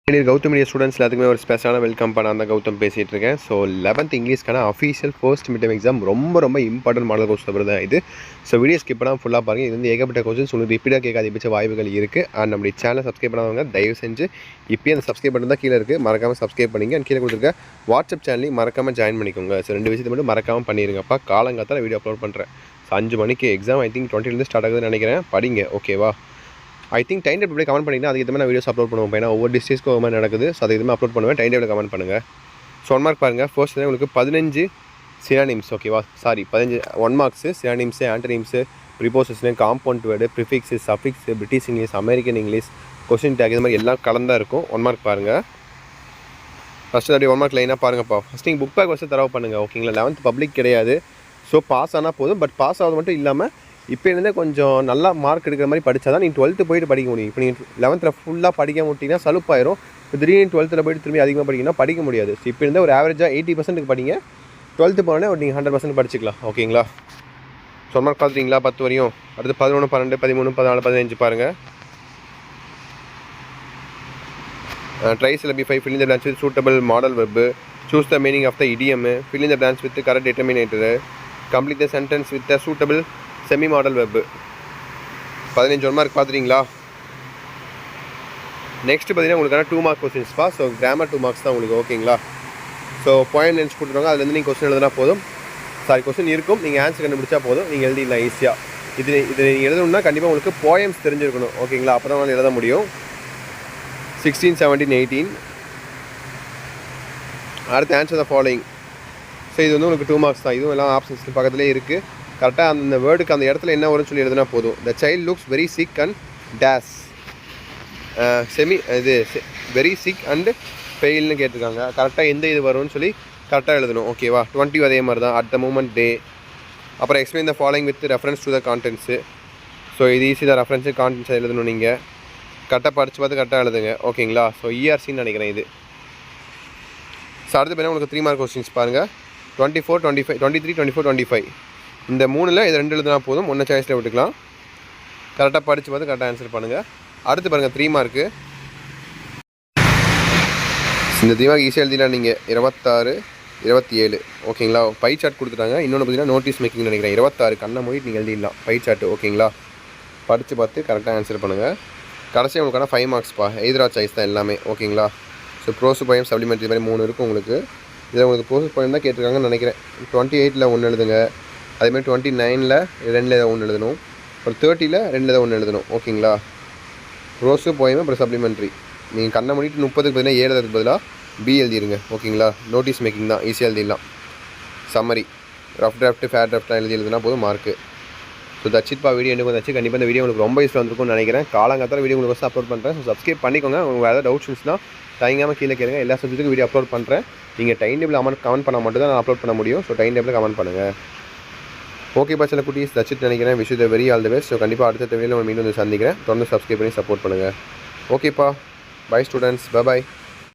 Gautham media students எல்லாத்துக்குமே ஒரு ஸ்பெஷலான வெல்கம் பண்ண அந்த கௌதம் பேசிகிட்டு இருக்கேன். ஸோ 11th இங்கிலீஷ்க்கான அஃபீஷியல் ஃபர்ஸ்ட் மிட் எக்ஸாம் ரொம்ப இம்பார்ட்டன்ட் மாடல் கோர்ஸ் பேப்பர் தான் இது. ஸோ வீடியோ ஸ்கிப் பண்ணாமல் ஃபுல்லாக பாருங்கள். இது வந்து ஏகப்பட்ட கொஸ்டின்ஸ் உங்களுக்கு ரிப்பீட்டாக கேட்க அதிகபட்ச வாய்ப்புகள் இருக்குது. அண்ட் நம்மளுடைய சேனலை சப்ஸ்கிரைப் பண்ணாதவங்க தயவு செஞ்சு இப்போயே அந்த சப்ஸ்கிரைப் பண்ணி தான் கீழே இருக்குது, மறக்காமல் சப்ஸ்கிரைப் பண்ணிங்க. அண்ட் கீழே கொடுத்துருக்க வாட்ஸ்அப் சேனலையும் மறக்காமல் ஜாயின் பண்ணிக்கோங்க. ஸோ 2 விஷயத்தை மட்டும் மறக்காமல் பண்ணிடுங்கப்பா. காலங்காத்தால் வீடியோ அப்லோட் பண்ணுறேன். ஸோ 5 மணிக்கு எக்ஸாம் ஐ திங்க் 20 ஸ்டார்ட் ஆகுதுன்னு நினைக்கிறேன். படிங்க, ஓகேவா? I think time table comment பண்ணிங்கன்னா அதுக்கு எதுவுமே நான் வீடியோஸ் அப்லோட் பண்ணுவோம். ஏன்னா ஒவ்வொரு டிஸ்ட்ரிக்ஸ்க்கு ஒரு மாதிரி நடக்குது. ஸோ அது எதுவுமே அப்லோட் பண்ணுவேன். டைம் டேபிள் கமெண்ட் பண்ணுங்கள். ஸோ 1 மார்க் பாருங்கள். ஃபர்ஸ்ட் உங்களுக்கு 15 சினானிம்ஸ், ஓகேவா? 15 1 marks synonyms, antonyms, preposition, compound word, prefix, suffix, British English, American English, question tag, இது மாதிரி எல்லாம் கலந்தாக இருக்கும். 1 மார்க் பாருங்கள். ஃபஸ்ட்டு அப்படி 1 மார்க் லைனாக பாருங்கப்பா. ஃபஸ்ட் நீங்கள் புக் பேக் வச்சு தரவு பண்ணுங்கள், ஓகேங்களா? 11th பப்ளிக் கிடையாது. ஸோ பாஸ் ஆனால் போதும். பட் பாஸ் ஆகிறது மட்டும் இல்லாமல் இப்போ இருந்தே கொஞ்சம் நல்லா மார்க் எடுக்கிற மாதிரி படித்தா தான் நீங்கள் 12th போய்ட்டு படிக்க முடியும். இப்போ நீங்கள் 11th ஃபுல்லாக படிக்க முடிட்டிங்கன்னா சலுப்பாயிரும். இப்போ திடீர்னு 12th போய்ட்டு திரும்பி அதிகமாக படிக்கணும்னா படிக்க முடியாது. ஸோ இப்போ இருந்தால் ஒரு ஆவரேஜாக 80% படிங்க. 12th போனோடனே நீங்கள் 100% படிச்சிக்கலாம், ஓகேங்களா? ஸோ மார்க் பார்த்துட்டிங்களா 10 வரையும்? அடுத்து 11, 12, 13, 14, 15 பாருங்கள். ட்ரைஸ் LB5 fill in the blanks with suitable model verb, choose the meaning of the idiom, fill in the blanks with the correct determinator, complete the sentence with the suitable semi modal verb. 15 1 mark பார்த்துட்டிங்களா? Next பார்த்தீங்கன்னா உங்களுக்கான 2 mark கொஸ்டின்ஸ்ப்பா. So grammar 2 marks தான் உங்களுக்கு, ஓகேங்களா? So point நினச்சி கொடுத்துருவாங்க. அதுலேருந்து நீங்கள் கொஸ்டின் எழுதுனா போதும். கொஸ்டின் இருக்கும், நீங்கள் ஆன்சர் கண்டுபிடிச்சா போதும். நீங்கள் எழுதிடலாம் ஈஸியாக. இது நீங்கள் எழுதணும்னா கண்டிப்பாக உங்களுக்கு போயம்ஸ் தெரிஞ்சிருக்கணும், ஓகேங்களா? அப்போ தான் எழுத முடியும். 16, 17, 18. அடுத்து ஆன்சர் த ஃபாலோயிங். ஸோ இது வந்து உங்களுக்கு 2 மார்க்ஸ் தான். இதுவும் எல்லாம் ஆப்ஷன்ஸ் பக்கத்துலேயே இருக்குது. கரெக்டாக அந்த வேர்டுக்கு அந்த இடத்துல என்ன வரும்னு சொல்லி எழுதுனா போதும். The child looks very sick and dies very sick and ஃபெயில்னு கேட்டிருக்காங்க. கரெக்டாக எந்த இது வரும்னு சொல்லி கரெக்டாக எழுதணும், ஓகேவா? 20 அதே மாதிரி தான். At the moment day. அப்புறம் explain the following with reference to the contents. So இது ஈஸி தான். ரெஃபரன்ஸு கான்டென்ட்ஸ் எழுதணும். நீங்கள் கரெக்டாக படித்து பார்த்து கரெக்டாக எழுதுங்க, ஓகேங்களா? ஸோ ERCன்னு நினைக்கிறேன் இது. ஸோ அடுத்து பார்த்தீங்கன்னா உங்களுக்கு 3 மார்க் கொஸ்டின்ஸ் பாருங்கள். 24, 25, 23, 24, 25. இந்த 3ல் இது 2 எழுதுனா போதும். 1 சாய்ஸில் விட்டுக்கலாம். கரெக்டாக படித்து பார்த்து கரெக்டாக ஆன்சர் பண்ணுங்கள். அடுத்து பாருங்கள் 3 மார்க்கு. இந்த 3 மார்க் ஈஸியாக எழுதினா நீங்கள் 26, 27, ஓகேங்களா? பை சார்ட் கொடுத்துட்டாங்க. இன்னொன்று பார்த்தீங்கன்னா நோட்டீஸ் மேக்கிங் நினைக்கிறேன். 26 கண்ணை மூடிட்டு நீங்கள் எழுதிடலாம் பை சார்ட்டு, ஓகேங்களா? படித்து பார்த்து கரெக்டாக ஆன்சர் பண்ணுங்கள். கடைசி உங்களுக்கான 5 மார்க்ஸ்ப்பா. எதிரா சாய்ஸ் தான் எல்லாமே, ஓகேங்களா? ஸோ ப்ரோஸ் போயம், சப்ளிமெண்ட்ரி மாதிரி 3 இருக்கும் உங்களுக்கு. இதில் உங்களுக்கு ப்ரோஸ் போயம் தான் கேட்டிருக்காங்கன்னு நினைக்கிறேன். 28ல் 1 எழுதுங்க. அதேமாதிரி 29ல் 2ல் ஏதாவது 1 எழுதணும். அப்புறம் 30ல் 2ல் ஏதாவது 1 எழுதணும், ஓகேங்களா? ரோஸு போயமே அப்புறம் சப்ளிமெண்ட்ரி. நீங்கள் கண்ணை மூடிட்டு 30க்கு பதிலாக 7 பதிலாக B எழுதிடுங்க, ஓகேங்களா? நோட்டீஸ் மேக்கிங் தான், ஈஸியாக எழுதிடலாம். சம்மரி, ரஃப் டிராஃப்ட்டு, ஃபேர் டிராஃப்ட்லாம் எழுதினா போதும் மார்க்கு. ஸோ தச்சிட்பா வீடியோ எனக்கு வந்துச்சு. கண்டிப்பாக இந்த வீடியோ உங்களுக்கு ரொம்ப யூஸ்ஃபுல்லாக வந்துருக்கும்னு நினைக்கிறேன். காலங்காத்தால வீடியோ உங்களுக்கு அப்லோட் பண்ணுறேன். ஸோ சப்ஸ்கிரைப் பண்ணிக்கோங்க. உங்களுக்கு வேறு ஏதாவது டவுட்ஸ் இருந்துச்சுன்னா தயங்காமல் கீழே கேளுங்க. எல்லா சப்ஜெக்ட்டுக்கும் வீடியோ அப்லோட் பண்ணுறேன். நீங்கள் டைம் டேபிள் கமெண்ட் பண்ணால் மட்டும் தான் நான் அப்லோட் பண்ண முடியும். ஸோ டைம் டேபிள் கமெண்ட் பண்ணுங்கள். ஓகேப்பா சில குட்டீஸ், தச்சிட்டு நினைக்கிறேன். Wish you the very all the best. So கண்டிப்பாக அடுத்த வீடியோவில் மீண்டும் வந்து சந்திக்கிறேன். தொடர்ந்து சப்ஸ்கிரைப் பண்ணி சப்போர்ட் பண்ணுங்கள். ஓகேப்பா, பை ஸ்டூடெண்ட்ஸ், பை.